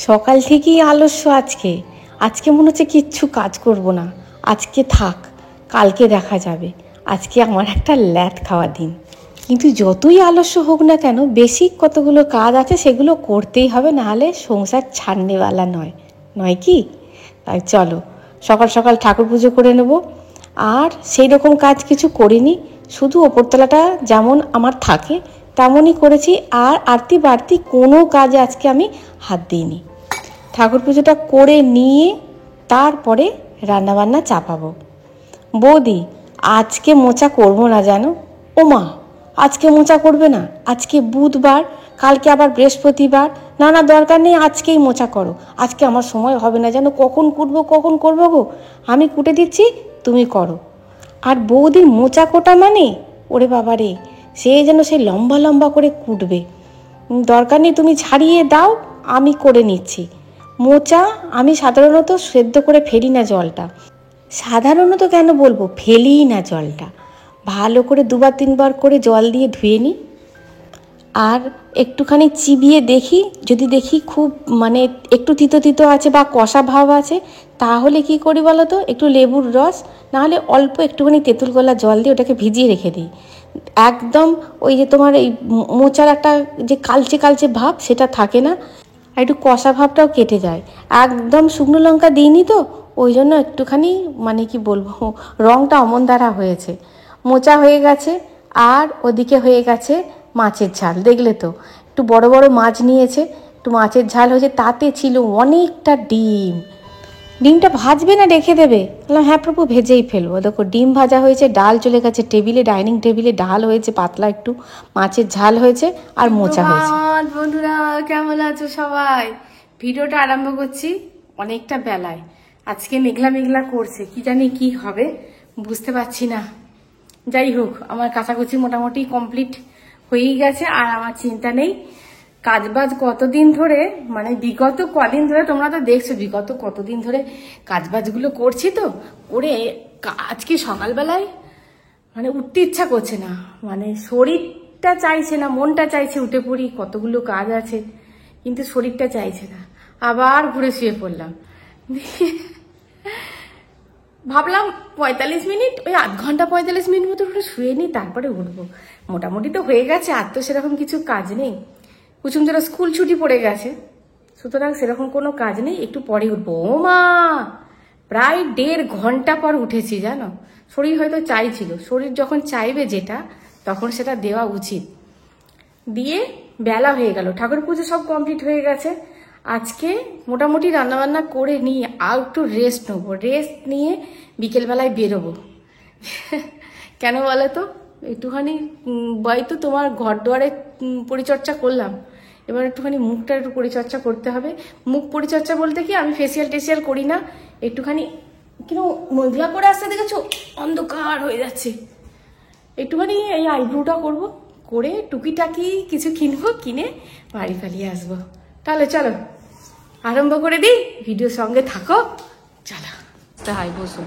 সকাল থেকেই আলস্য আজকে। আজকে মনে হচ্ছে কিচ্ছু কাজ করব না, আজকে থাক, কালকে দেখা যাবে। আজকে আমার একটা ল্যাদ খাওয়া দিন। কিন্তু যতই আলস্য হোক না কেন, বেসিক কতগুলো কাজ আছে সেগুলো করতেই হবে, নাহলে সংসার ছাড়নেওয়ালা নয়, নয় কি? তাই চলো সকাল সকাল ঠাকুর পুজো করে নেব। আর সেই রকম কাজ কিছু করিনি, শুধু ওপরতলাটা যেমন আমার থাকে তেমনই করেছি। আর আরতি বাড়তি কোনো কাজে আজকে আমি হাত দিইনি। ঠাকুর পুজোটা করে নিয়ে তারপরে রান্নাবান্না চাপাবো। বৌদি, আজকে মোচা করবো না জানো? ও মা, আজকে মোচা করবে না? আজকে বুধবার, কালকে আবার বৃহস্পতিবার। না না, দরকার নেই, আজকেই মোচা করো। আজকে আমার সময় হবে না জানো, কখন কুটবো কখন করবো গো। আমি কুটে দিচ্ছি, তুমি করো। আর বৌদির মোচা কোটা মানে, ওরে বাবা রে, সে যেন সে লম্বা লম্বা করে কুটবে। দরকার নেই, তুমি ছাড়িয়ে দাও, আমি করে নিচ্ছি। মোচা আমি সাধারণত সেদ্ধ করে ফেলি না জলটা। সাধারণত কেন বলবো, ফেলিই না জলটা। ভালো করে দুবার তিনবার করে জল দিয়ে ধুয়ে নিই। আর একটুখানি চিবিয়ে দেখি, যদি দেখি খুব মানে একটু তিতো তিতো আছে বা কষা ভাব আছে, তাহলে কি করি বলো তো, একটু লেবুর রস, নাহলে অল্প একটুখানি তেঁতুল গলা জল দিয়ে ওটাকে ভিজিয়ে রেখে দিই। একদম ওই যে তোমার এই মোচার একটা যে কালচে কালচে ভাব, সেটা থাকে না, আর একটু কষা ভাবটাও কেটে যায়। একদম শুকনো লঙ্কা দিইনি তো, ওই জন্য একটুখানি মানে কি বলবো, রঙটা অমন দ্বারা হয়েছে। মোচা হয়ে গেছে, আর ওদিকে হয়ে গেছে মাছের ঝাল। দেখলে তো, একটু বড় বড় মাছ নিয়েছে, একটু মাছের ঝাল হয়েছে, তাতে ছিল অনেকটা ডিম। ডিমটা ভাজবে না রেখে দেবে? বললাম হ্যাঁ প্রভু, ভেজেই ফেলবো। দেখো ডিম ভাজা হয়েছে, ডাল চলে গেছে টেবিলে, ডাইনিং টেবিলে ডাল হয়েছে পাতলা, একটু মাছের ঝাল হয়েছে, আর মোচা হয়েছে। বন্ধুরা, কেমন আছো সবাই? ভিডিওটা আরম্ভ করছি অনেকটা বেলায়। আজকে মেঘলা মেঘলা করছে, কি জানি কি হবে, বুঝতে পারছি না। যাই হোক, আমার কাচাকুচি মোটামুটি কমপ্লিট হয়েই গেছে, আর আমার চিন্তা নেই। কাজবাজ কতদিন ধরে, মানে বিগত কদিন ধরে, তোমরা তো দেখছো বিগত কতদিন ধরে কাজবাজগুলো করছি, তো করে আজকে সকালবেলায় মানে উঠতে ইচ্ছা করছে না, মানে শরীরটা চাইছে না, মনটা চাইছে উঠে পড়ি, কতগুলো কাজ আছে, কিন্তু শরীরটা চাইছে না। আবার ঘুরে শুয়ে পড়লাম। ভাবলাম 45 মিনিট, ওই আধ ঘন্টা 45 মিনিট মতো একটু শুয়ে নিই, তারপরে উঠবো। মোটামুটি তো হয়ে গেছে, আর তো সেরকম কিছু কাজ নেই। কুচুমচোরা স্কুল ছুটি পড়ে গেছে, সুতরাং সেরকম কোনো কাজ নেই, একটু পরে উঠবো। ও মা, প্রায় 1.5 ঘন্টা পর উঠেছি জানো। শরীর হয়তো চাইছিল, শরীর যখন চাইবে যেটা, তখন সেটা দেওয়া উচিত। দিয়ে বেলা হয়ে গেল, ঠাকুর পুজো সব কমপ্লিট হয়ে গেছে। আজকে মোটামুটি রান্নাবান্না করে নিয়ে আর একটু রেস্ট নেবো, রেস্ট নিয়ে বিকেলবেলায় বেরোবো। কেন বলো তো, একটুখানি তো তোমার ঘর দুয়ারে পরিচর্যা করলাম, এবার একটুখানি মুখটা একটু পরিচর্যা করতে হবে। মুখ পরিচর্যা বলতে কি, আমি ফেসিয়াল টেসিয়াল করি না, একটুখানি কিন্তু মেঘলা করে আসতে দেখেছো, অন্ধকার হয়ে যাচ্ছে, একটুখানি এই আইব্রোটা করবো, করে টুকিটাকি কিছু কিনবো, কিনে বাড়ি পালিয়ে আসবো। তাহলে চলো আরম্ভ করে দিই, ভিডিওর সঙ্গে থাকো। চলো তাই বসুন,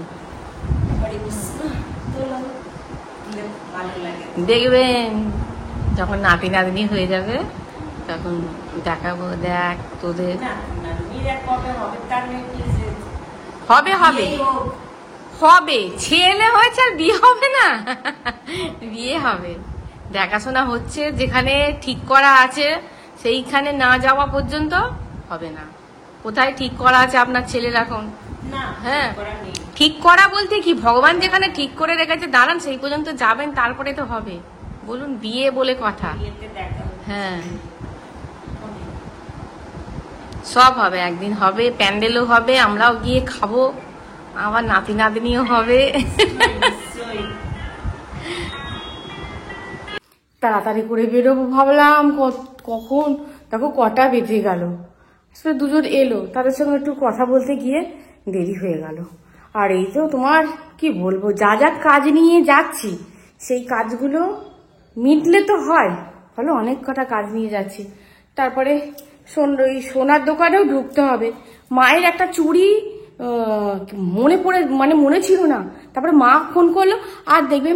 দেখবেন যখন নাতি নাতনি হয়ে যাবে তখন দেখাবো, দেখ তোদের হবে হবে হবে, ছেলে হয়েছে আর বিয়ে হবে না? বিয়ে হবে, দেখাশোনা হচ্ছে, যেখানে ঠিক করা আছে সেইখানে না যাওয়া পর্যন্ত হবে না। কোথায় ঠিক করা আছে আপনার ছেলের এখন? হ্যাঁ, ঠিক করা বলতে কি, ভগবান যেখানে ঠিক করে রেখেছে দাঁড়ান, সেই পর্যন্ত যাবেন, তারপরে তো হবে। বলুন, বিয়ে বলে কথা। হ্যাঁ, সব হবে, একদিন হবে, প্যান্ডেলও হবে, আমরাও গিয়ে খাবো, আমার নাতি নাতনিও হবে। তাড়াতাড়ি করে বেরোবো ভাবলাম, কখন দেখো কটা বেজে গেল। আসলে দুজন এলো, তাদের সঙ্গে একটু কথা বলতে গিয়ে দেরি হয়ে গেল। আর এই তো তোমার কি বলবো, যা যা কাজ নিয়ে যাচ্ছি সেই কাজগুলো মিটলে তো হয়, ফলে অনেক কটা কাজ নিয়ে যাচ্ছি। তারপরে ওই সোনার দোকানেও ঢুকতে হবে। মায়ের একটা চুড়ি মনে ছিল না, তারপরে মা ফোন করলো, আর দেখবে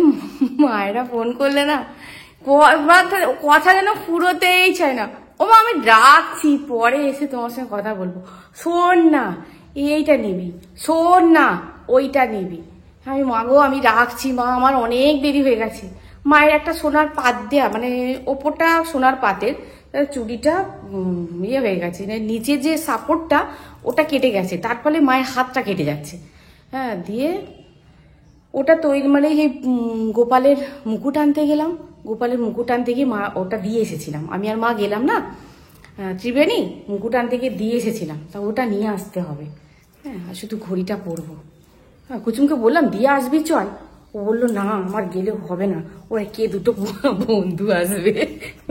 মায়েরা ফোন করলে না কথা যেন ফুরোতেই চায় না, ও মা আমি রাখছি, পরে এসে তোমার সঙ্গে কথা বলবো। শোন না, এইটা নিবি, শোন না ওইটা নিবি। আমি মাগো আমি রাখছি মা, আমার অনেক দেরি হয়ে গেছে। মায়ের একটা সোনার পাত দেয়া, মানে ওপরটা সোনার পাতের, চুড়িটা ইয়ে হয়ে গেছে, নিচে যে সাপোর্টটা ওটা কেটে গেছে, তার ফলে মায়ের হাতটা কেটে যাচ্ছে। হ্যাঁ, দিয়ে ওটা তৈরি মানে এই গোপালের মুকুট আনতে গেলাম, গোপালের মুকুট আনতে গিয়ে মা ওটা দিয়ে এসেছিলাম, আমি আর মা গেলাম না ত্রিবেণী, মুকুট আনতে গিয়ে দিয়ে এসেছিলাম, তা ওটা নিয়ে আসতে হবে। হ্যাঁ, আর শুধু ঘড়িটা পরবো। হ্যাঁ, কুচুমকে বললাম দিয়ে আসবি চল, ও বললো না আমার গেলে হবে না, ওরা কে দুটো বন্ধু আসবে।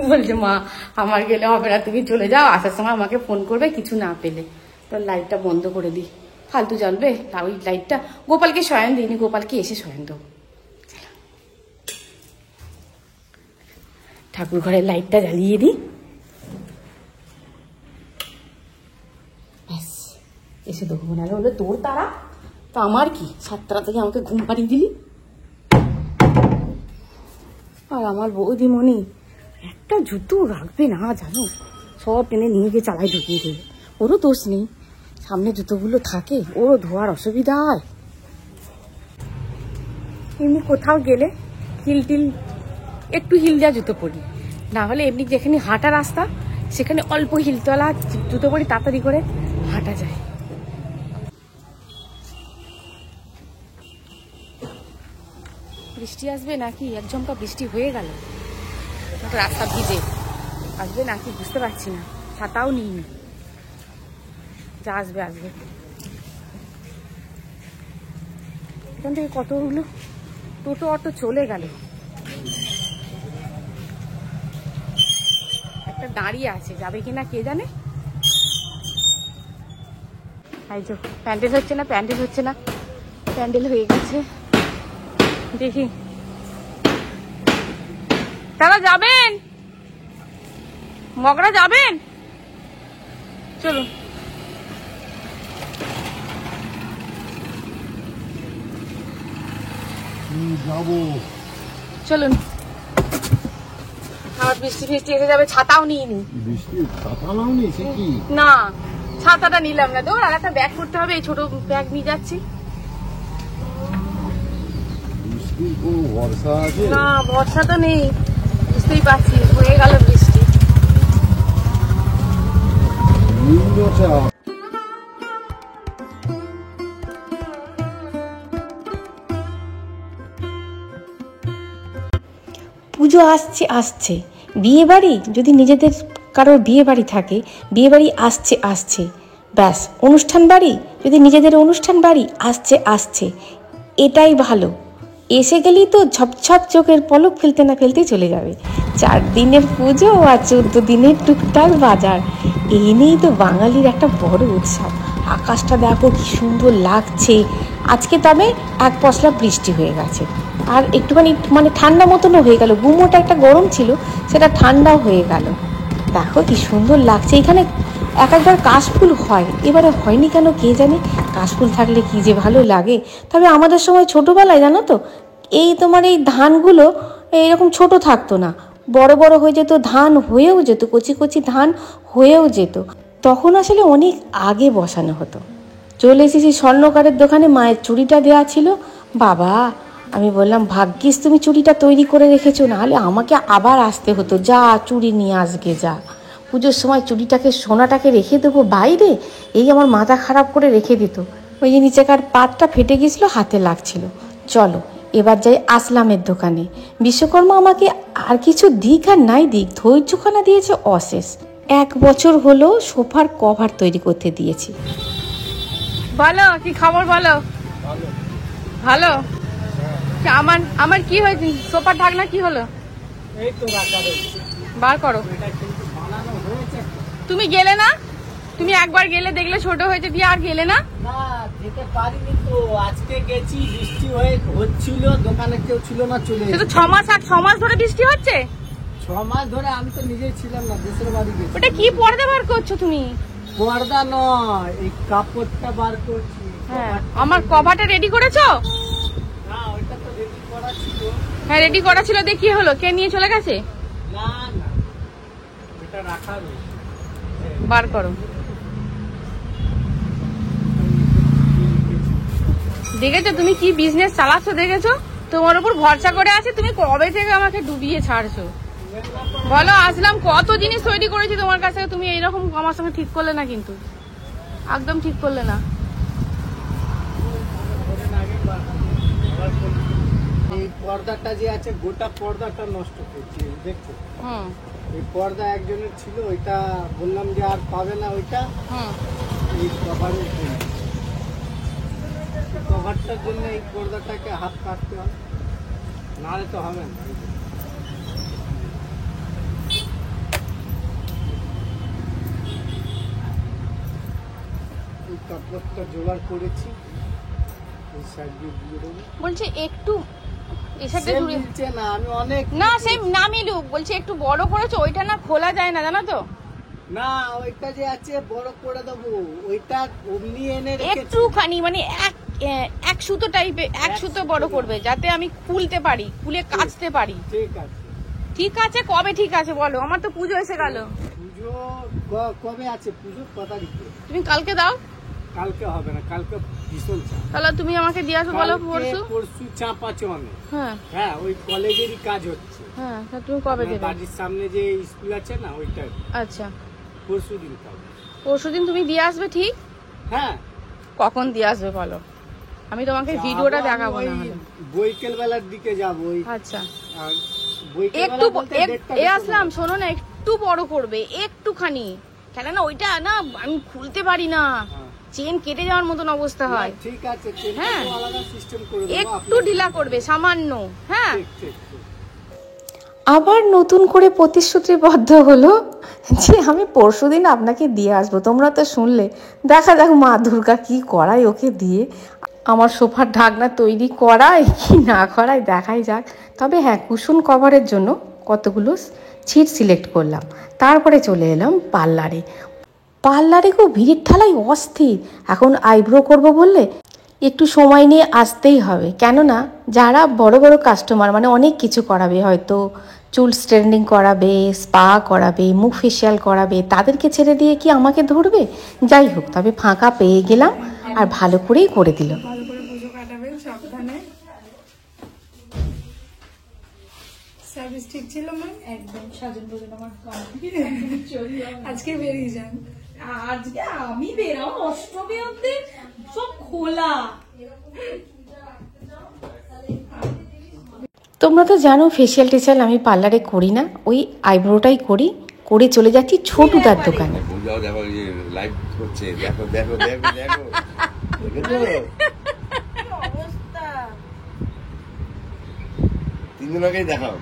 বলছে মা আমার গেলে হবে না, তুমি চলে যাও, আসার সময় আমাকে ফোন করবে কিছু না পেলে। তো লাইটটা বন্ধ করে দিই, ফালতু জ্বলবে, তা ওই লাইটটা গোপালকে শয়ন দিইনি, গোপালকে এসে শয়ন দেবো। ঠাকুর ঘরের লাইটটা জ্বালিয়ে দিই, ব্যাস এসে দেবো। না হলে তোর তারা, তো আমার কি, 7টা থেকে আমাকে ঘুম পাড়িয়ে দিলি। আর আমার বৌদিমণি একটা জুতো রাখবে না জানো, সব টেনে নিয়ে গিয়ে চালায় ঢুকিয়ে দেবে। ওরও দোষ নেই, সামনে জুতোগুলো থাকে, ওরও ধোয়ার অসুবিধা হয়। এমনি কোথাও গেলে হিল টিল, একটু হিল দেওয়া জুতো পরি, না হলে এমনি যেখানে হাঁটা রাস্তা সেখানে অল্প হিলতলা জুতো পরি, তাড়াতাড়ি করে হাঁটা যায়। বৃষ্টি আসবে নাকি, এক ঝমকা বৃষ্টি হয়ে গেল, রাস্তা ভিজে আসবে নাকি বুঝতে পারছি না, ছাতাও নিইনি, যা আসবে আসবে। এখান থেকে কতগুলো টোটো অটো চলে গেল, একটা দাঁড়িয়ে আছে, যাবে কিনা কে জানে। এই যে প্যান্ডেল হচ্ছে না, প্যান্ডেল হচ্ছে না, প্যান্ডেল হয়ে গেছে, দেখি তারা যাবেন, মগরা যাবেন, চলুন। চলুন, আমার বৃষ্টি ফিষ্টি এসে যাবে, ছাতাও নিইনি। না ছাতাটা নিলাম না, দৌড় আর একটা ব্যাগ করতে হবে, এই ছোট ব্যাগ নিয়ে যাচ্ছি। না বর্ষা তো নেই, বুঝতেই পারছি, হয়ে গেল বৃষ্টি। পুজো আসছে আসছে, বিয়ে বাড়ি যদি নিজেদের কারোর বিয়ে বাড়ি থাকে, বিয়ে বাড়ি আসছে আসছে, ব্যাস অনুষ্ঠান বাড়ি যদি নিজেদের অনুষ্ঠান বাড়ি আসছে আসছে, এটাই ভালো। এসে গেলেই তো ঝপঝপ চোখের পলক ফেলতে না ফেলতেই চলে যাবে। 4 দিনের পুজো আর 14 দিনের টুকটাক বাজার, এই নিয়েই তো বাঙালির একটা বড় উৎসব। আকাশটা দেখো কি সুন্দর লাগছে, আজকে তবে এক পশলা বৃষ্টি হয়ে গেছে, আর একটুখানি মানে ঠান্ডা মতনও হয়ে গেল, গুমোটা একটা গরম ছিল সেটা ঠান্ডাও হয়ে গেল। দেখো কি সুন্দর লাগছে, এখানে এক একবার কাশফুল হয়, এবারে হয়নি কেন কে জানে, কাশফুল থাকলে কি যে ভালো লাগে। তবে আমাদের সময় ছোটোবেলায় জানো তো, এই তোমার এই ধানগুলো এইরকম ছোট থাকতো না, বড় বড় হয়ে যেত, ধান হয়েও যেত, কচি কচি ধান হয়েও যেত, তখন আসলে অনেক আগে বসানো হতো। চলে এসেছি স্বর্ণকারের দোকানে, মায়ের চুড়িটা দেওয়া ছিল। বাবা আমি বললাম ভাগ্যিস তুমি চুড়িটা তৈরি করে রেখেছো, নাহলে আমাকে আবার আসতে হতো, যা চুড়ি নিয়ে আসবে যা। পুজোর সময় চুড়িটাকে সোনাটাকে রেখে দেবো বাইরে, এই আমার মাথা খারাপ করে রেখে দিত। ওই যে নিচেকার পাতটা ফেটে গেছিলো, হাতে লাগছিল। চলো এবার যাই আসলামের দোকানে। বিশ্বকর্মা আমাকে আর কিছু দিক আর নাই দিক, ধৈর্যখানা দিয়েছে অশেষ। 1 বছর হলো সোফার কভার তৈরি করতে দিয়েছি। বলো কি খবর, বলো। ভালো। আমার আমার কি হয়েছে, সোফার ঢাকনা কি হলো, এই তো বার করো। তুমি গেলে না, তুমি একবার গেলে দেখলে ছোট হয়েছে, দিয়ে আর গেলে না। না যেতে পারিনি তো, আজকে গেছি, বৃষ্টি হচ্ছিল, দোকানে কেউ ছিল না, চলে এসেছি। তো 6 মাস আর 6 মাস ধরে বৃষ্টি হচ্ছে, 6 মাস ধরে আমি তো নিজেই ছিলাম না, দেশের বাড়ি গেছি। ওটা কি পর্দা বার করছো তুমি? পর্দা নয়, এই কাপড়টা বার করছি। হ্যাঁ আমার কভারটা রেডি করেছো? না ওইটা তো রেডি করা ছিল। হ্যাঁ রেডি করা ছিল, দিয়ে কি হলো, কে নিয়ে চলে গেছে? না না, এটা ওটা রাখা রয়েছে। বার করো। দেখেছো তুমি কি বিজনেস চালাচ্ছ, দেখেছো? তোমার উপর ভরসা করে আছে, তুমি কবে থেকে আমাকে ডুবিয়ে ছাড়ছো বলো? আসলাম, কত জিনিস তৈরি করেছি তোমার কাছে, তুমি এইরকম আমার সঙ্গে ঠিক করলে না, কিন্তু একদম ঠিক করলে না। এই পর্দাটা যে আছে, গোটা পর্দাটা নষ্ট করছে, দেখছো? এই পর্দা একজনের ছিল, ওইটা বললাম যে আর পাবে না ওইটা। এই কভারের জন্য, কভারটার জন্য এই পর্দাটাকে হাত কাটতে হবে, নাহলে তো হবে না। এই কাপড়টা জোগাড় করেছি, এই সাইড দিয়ে দিয়ে দেবো। বলছে একটু না, আমি অনেক না সেম না মিলুক, বলছে একটু বড় করেছো, ওইটা না খোলা যায় না, জানো তো? না, ওইটা যে আছে বড় করে দেবো, ওইটা অমনি এনে একটুখানি মানে এক সুতো টাইপের, এক সুতো বড় করবে যাতে আমি খুলতে পারি, খুলে কাচতে পারি। ঠিক আছে, ঠিক আছে। কবে ঠিক আছে বলো? আমার তো পুজো এসে গেল। পুজো কবে আছে? পুজো কত তারিখে? তুমি কালকে দাও। কালকে হবে না, কালকে ভীষণ চাপ। তাহলে তুমি আমাকে দিয়ে আসো, বলো পরশু। পরশু চাপ আছে অনেক। হ্যাঁ হ্যাঁ, ওই কলেজেরই কাজ হচ্ছে। হ্যাঁ, তুমি কবে দেবে? বাড়ির সামনে যে স্কুল আছে না, ওইটা। আচ্ছা, পরশু দিন কাজ। পরশু দিন তুমি দিয়ে আসবে, ঠিক? হ্যাঁ। কখন দিয়ে আসবে বলো? আমি তোমাকে ভিডিওটা দেখাবো না হলে। বৈকাল বেলার দিকে যাবো। আচ্ছা, একটু আসলাম, শোনো না, একটু বড় করবে, একটুখানি, কেন না ওইটা না আমি খুলতে পারি না, চেন কেটে যাওয়ার মতন অবস্থা হয়। ঠিক আছে, হ্যাঁ, আলাদা সিস্টেম করে দেবো, একটু ঢিলা করবে সামান্য। হ্যাঁ, আবার নতুন করে প্রতিশ্রুতিবদ্ধ হলো যে আমি পরশুদিন আপনাকে দিয়ে আসবো। তোমরা তো শুনলে, দেখা যাক মা দুর্গা কি করায় ওকে দিয়ে। আমার সোফার ঢাকনা তৈরি করায় কি না করায় দেখাই যাক। তবে হ্যাঁ, কুশন কভারের জন্য কতগুলো ছিট সিলেক্ট করলাম, তারপরে চলে এলাম পার্লারে। পার্লারে খুব ভিড়ের ঠেলাই অস্থির। এখন আইব্রো করব বললে একটু সময় নিয়ে আসতেই হবে, কেননা যারা বড় বড় কাস্টমার মানে অনেক কিছু করাবে, হয়তো চুল স্ট্রেটনিং করাবে, স্পা করাবে, মুখ ফেশিয়াল করাবে, তাদেরকে ছেড়ে দিয়ে কি আমাকে ধরবে? যাই হোক, তবে ফাঁকা পেয়ে গেলাম আর ভালো করেই করে দিল। ভালো করে পুজো কাটাবেন সাবধানে। সার্ভিস ঠিক ছিল ম্যাম? একদম সাজন ভোজন আমার আজকে বেরিয়ে যান। আজকে আমি বেরাও, অষ্টমী অব্দি সব খোলা। তোমরা তো জানো ফেশিয়াল টেশিয়াল আমি পার্লারে করি না, ওই আইব্রোটাই করি। করে চলে যাচ্ছি ছোটুদার দোকানে। তিনজনকেই দেখাও,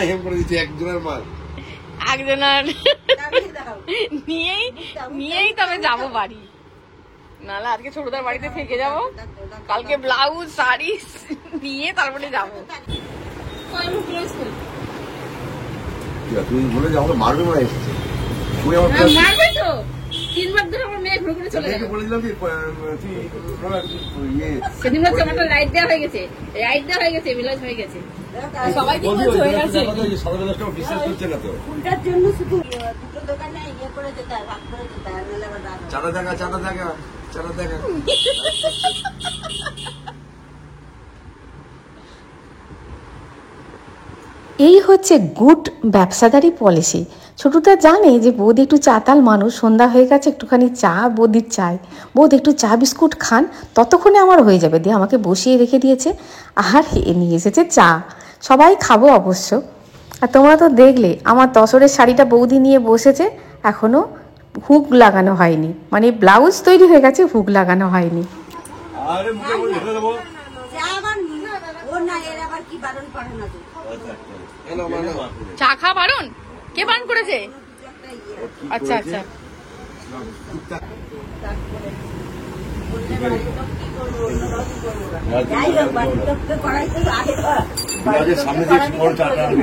হেম করে দিচ্ছে একজনের মাল, একজনের নিয়েই তবে যাবো বাড়ি, নাহলে আজকে ছোটদার বাড়িতে থেকে যাবো, কালকে ব্লাউজ শাড়ি নিয়ে তারপরে যাবো। তুমি বলে যে আমাকে মারবে মনে এসেছে, মারবে তো, 3 বার ধরে আমার মেয়ে ঘুরে ঘুরে চলে যাবে। বলেছিলাম যে সেদিন হচ্ছে আমার লাইট দেওয়া হয়ে গেছে, রাইট দেওয়া হয়ে গেছে, বিলাস হয়ে গেছে, সবাই কি বলছে হয়ে গেছে। বিশ্বাস করছে না তো, কোনটার জন্য শুধু দুটো দোকানে ইয়ে করে যেতে হয়, ভাগ করে যেতে হয়, নাহলে আবার রাগ হয়। চাঁদা দেখা চাঁদা দেখা চাঁদা দেখা। এই হচ্ছে গুড ব্যবসাদারি পলিসি। ছোটুদা জানে যে বৌদি একটু চাতাল মানুষ, সন্ধ্যা হয়ে গেছে, একটুখানি চা বৌদির চাই, বৌদি একটু চা বিস্কুট খান, ততক্ষণে আমার হয়ে যাবে। দিয়ে আমাকে বসিয়ে রেখে দিয়েছে, আর নিয়ে এসেছে চা। সবাই খাবো অবশ্য। আর তোমরা তো দেখলে আমার তসরের শাড়িটা বৌদি নিয়ে বসেছে, এখনও হুক লাগানো হয়নি, মানে ব্লাউজ তৈরি হয়ে গেছে, হুক লাগানো হয়নি। চা খা বারণ? কে বারণ করেছে? আচ্ছা আচ্ছা,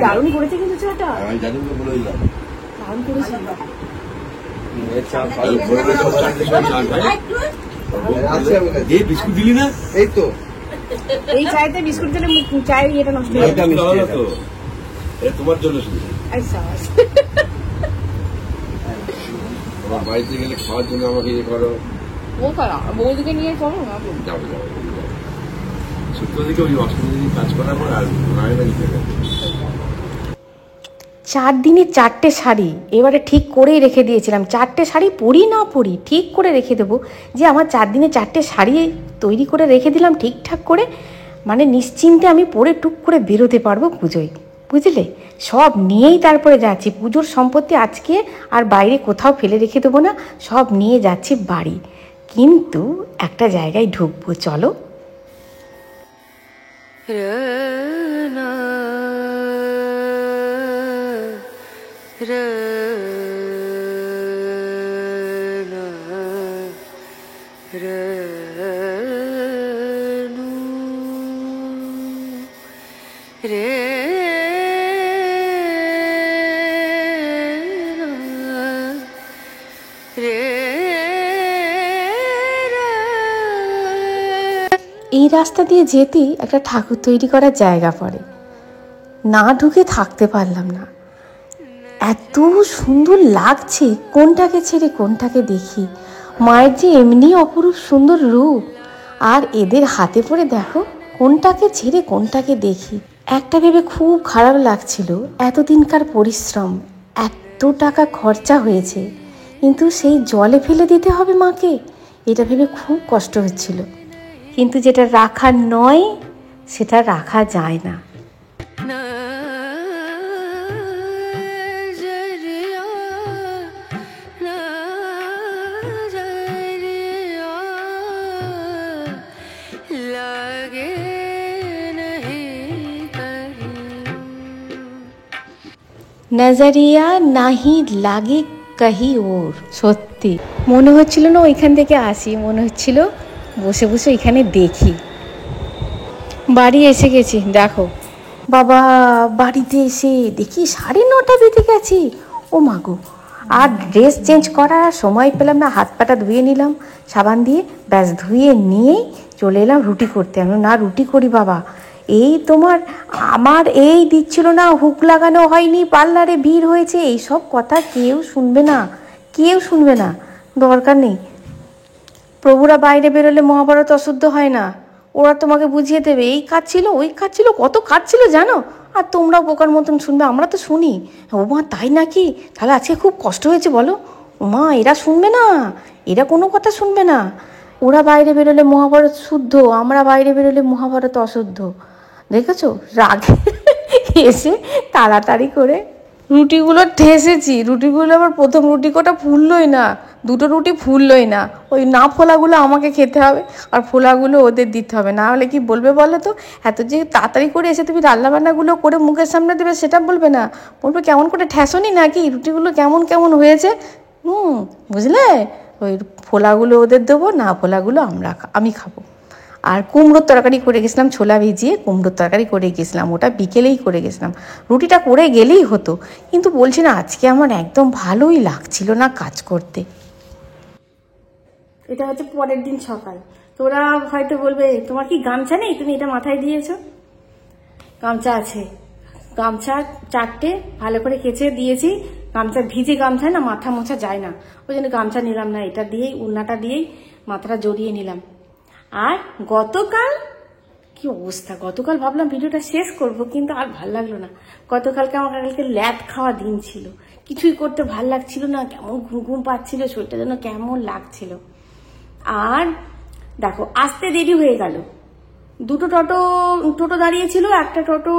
দারুণ করেছে কিন্তু চাটা, দারুণ করেছে। বিস্কুট দিলি না? এই তো এই চাইতে বিস্কুট দিলে চায়ের ইয়েটা নষ্ট হয়ে যাবে। তোমার জন্য শুধু। তোমার বাড়িতে গেলে খাওয়ার জন্য আমাকে ইয়ে করো। ও পারা বৌদিকে নিয়ে করো না। যাবো যাবো সূত্র দিকে ওই অষ্টমী দিন কাজ করার পর আর মায়ের বাড়ি থেকে 4 দিনে 4টে শাড়ি এবারে ঠিক করেই রেখে দিয়েছিলাম। 4টে শাড়ি পরি না পরি ঠিক করে রেখে দেবো, যে আমার 4 দিনে 4টে শাড়ি তৈরি করে রেখে দিলাম ঠিকঠাক করে, মানে নিশ্চিন্তে আমি পরে টুক করে বেরোতে পারবো পুজোয়, বুঝলে? সব নিয়েই তারপরে যাচ্ছি। পুজোর সম্পত্তি আজকে আর বাইরে কোথাও ফেলে রেখে দেবো না, সব নিয়ে যাচ্ছি বাড়ি। কিন্তু একটা জায়গায় ঢুকবো, চলো। এই রাস্তা দিয়ে যেতেই একটা ঠাকুর তৈরি করার জায়গা পড়ে, না ঢুকে থাকতে পারলাম না। এত সুন্দর লাগছে, কোনটাকে ছেড়ে কোনটাকে দেখি। মায়ের যে এমনি অপরূপ সুন্দর রূপ, আর এদের হাতে পড়ে দেখো কোনটাকে ছেড়ে কোনটাকে দেখি। একটা ভেবে খুব খারাপ লাগছিল, এতদিনকার পরিশ্রম, এত টাকা খরচা হয়েছে, কিন্তু সেই জলে ফেলে দিতে হবে মাকে, এটা ভেবে খুব কষ্ট হচ্ছিল। কিন্তু যেটা রাখার নয় সেটা রাখা যায় না। নজরিয়া নাহি লাগে কাহি ওর। সত্যি মনে হচ্ছিল না ওইখান থেকে আসি, মনে হচ্ছিল বসে বসে এখানে দেখি। বাড়ি এসে গেছি, দেখো বাবা, বাড়িতে এসে দেখি 9:30 বেজে গেছে। ও মাগো, আর ড্রেস চেঞ্জ করার সময় পেলাম না, হাত পাটা ধুয়ে নিলাম সাবান দিয়ে, ব্যাস ধুয়ে নিয়েই চলে এলাম রুটি করতে। আমি না রুটি করি বাবা, এই তোমার আমার এই দিচ্ছিল না, হুক লাগানো হয়নি, পার্লারে ভিড় হয়েছে, এইসব কথা কেউ শুনবে না, কেউ শুনবে না, দরকার নেই। প্রভুরা বাইরে বেরোলে মহাভারত অশুদ্ধ হয় না, ওরা তোমাকে বুঝিয়ে দেবে এই কাজ ছিল ওই কাজ ছিল, কত কাজ ছিল জানো, আর তোমরা বোকার মতন শুনবে। আমরা তো শুনি, ও মা তাই নাকি, তাহলে আজকে খুব কষ্ট হয়েছে বলো। ও মা এরা শুনবে না, এরা কোনো কথা শুনবে না। ওরা বাইরে বেরোলে মহাভারত শুদ্ধ, আমরা বাইরে বেরোলে মহাভারত অশুদ্ধ। দেখেছো, রাগে এসে তাড়াতাড়ি করে রুটিগুলো ঠেসেছি। রুটিগুলো আবার প্রথম রুটি কটা ফুললোই না, 2টো রুটি ফুললোই না। ওই না ফোলাগুলো আমাকে খেতে হবে, আর ফোলাগুলো ওদের দিতে হবে, না হলে কি বলবে বলো তো? এত যে তাড়াতাড়ি করে এসে তুমি রান্নাবান্নাগুলো করে মুখের সামনে দেবে সেটা বলবে না, বলবে কেমন করে ঠেসনি নাকি, রুটিগুলো কেমন কেমন হয়েছে। বুঝলে, ওই ফোলাগুলো ওদের দেবো, না ফোলাগুলো আমি খাবো। আর কুমড়োর তরকারি করে গেছিলাম, ছোলা ভিজিয়ে কুমড়োর তরকারি করে গেছিলাম, ওটা বিকেলেই করে গেছিলাম। রুটিটা করে গেলেই হতো, কিন্তু বলছি না আজকে আমার একদম ভালোই লাগছিল না কাজ করতে। এটা হচ্ছে পরের দিন সকাল। তোরা হয়তো বলবে তোমার কি গামছা নেই, তুমি এটা মাথায় দিয়েছো? গামছা আছে, গামছা 4টে ভালো করে কেচে দিয়েছি। গামছা ভিজে গামছায় না মাথা মোছা যায় না, ওই জন্য গামছা নিলাম না, এটা দিয়েই উন্নাটা দিয়েই মাথাটা জড়িয়ে নিলাম। আর গতকাল কি অবস্থা, গতকাল ভাবলাম ভিডিওটা শেষ করব, কিন্তু আর ভাল লাগলো না। গতকালকে আমার কালকে ল্যাদ খাওয়া দিন ছিল, কিছুই করতে ভাল লাগছিল না, কেমন ঘুম ঘুম পাচ্ছিল, শরীরটা যেন কেমন লাগছিল। আর দেখো আসতে দেরি হয়ে গেল, 2টো টোটো দাঁড়িয়েছিল, একটা টোটো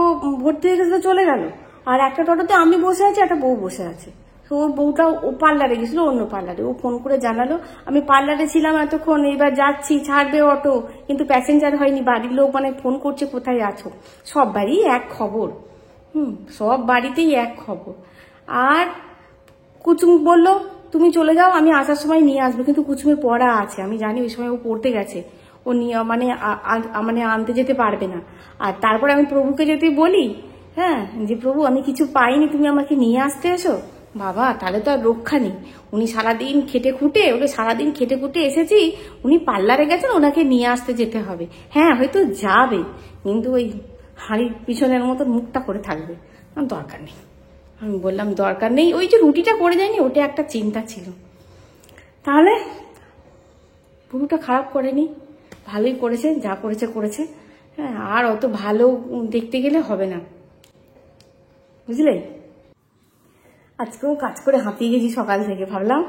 ভর্তি হয়ে গেছিল চলে গেল, আর একটা টোটোতে আমি বসে আছি, একটা বউ বসে আছে। তো ওর বউটা ও পার্লারে গেছিল, অন্য পার্লারে, ও ফোন করে জানালো আমি পার্লারে ছিলাম এতক্ষণ, এবার যাচ্ছি, ছাড়বে অটো, কিন্তু প্যাসেঞ্জার হয়নি। বাড়ির লোক মানে ফোন করছে কোথায় আছো, সব বাড়ি এক খবর, সব বাড়িতেই এক খবর। আর কুচুম বললো তুমি চলে যাও, আমি আসার সময় নিয়ে আসবো, কিন্তু কুচুমের পড়া আছে, আমি জানি ওই সময় ও পড়তে গেছে, ও নিয়ে মানে আনতে যেতে পারবে না। আর তারপরে আমি প্রভুকে যদি বলি, হ্যাঁ, যে প্রভু আমি কিছু পাইনি, তুমি আমাকে নিয়ে আসতে এসো, বাবা তাহলে তো আর রক্ষা নেই। উনি সারাদিন খেটে খুঁটে, ওকে সারাদিন খেটে খুঁটে এসেছি, উনি পার্লারে গেছেন, ওনাকে নিয়ে আসতে যেতে হবে। হ্যাঁ হয়তো যাবে, কিন্তু ওই হাঁড়ির পিছনের মতো মুখটা করে থাকবে, দরকার নেই। আমি বললাম দরকার নেই, ওই যে রুটিটা করে যায়নি ওটা একটা চিন্তা ছিল। তাহলে পুরোটা খারাপ করেনি, ভালোই করেছে, যা করেছে করেছে। হ্যাঁ, আর অত ভালো দেখতে গেলে হবে না, বুঝলে? আজকেও কাজ করে হাঁপিয়ে গেছি সকাল থেকে, ভাবলাম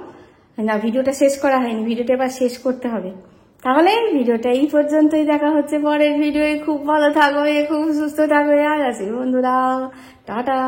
না ভিডিওটা শেষ করা হয়নি, ভিডিওটা এবার শেষ করতে হবে। তাহলে ভিডিওটা এই পর্যন্তই, দেখা হচ্ছে পরের ভিডিওে। খুব ভালো থাকবে, খুব সুস্থ থাকবে। আর আছি বন্ধুরা, টাটা।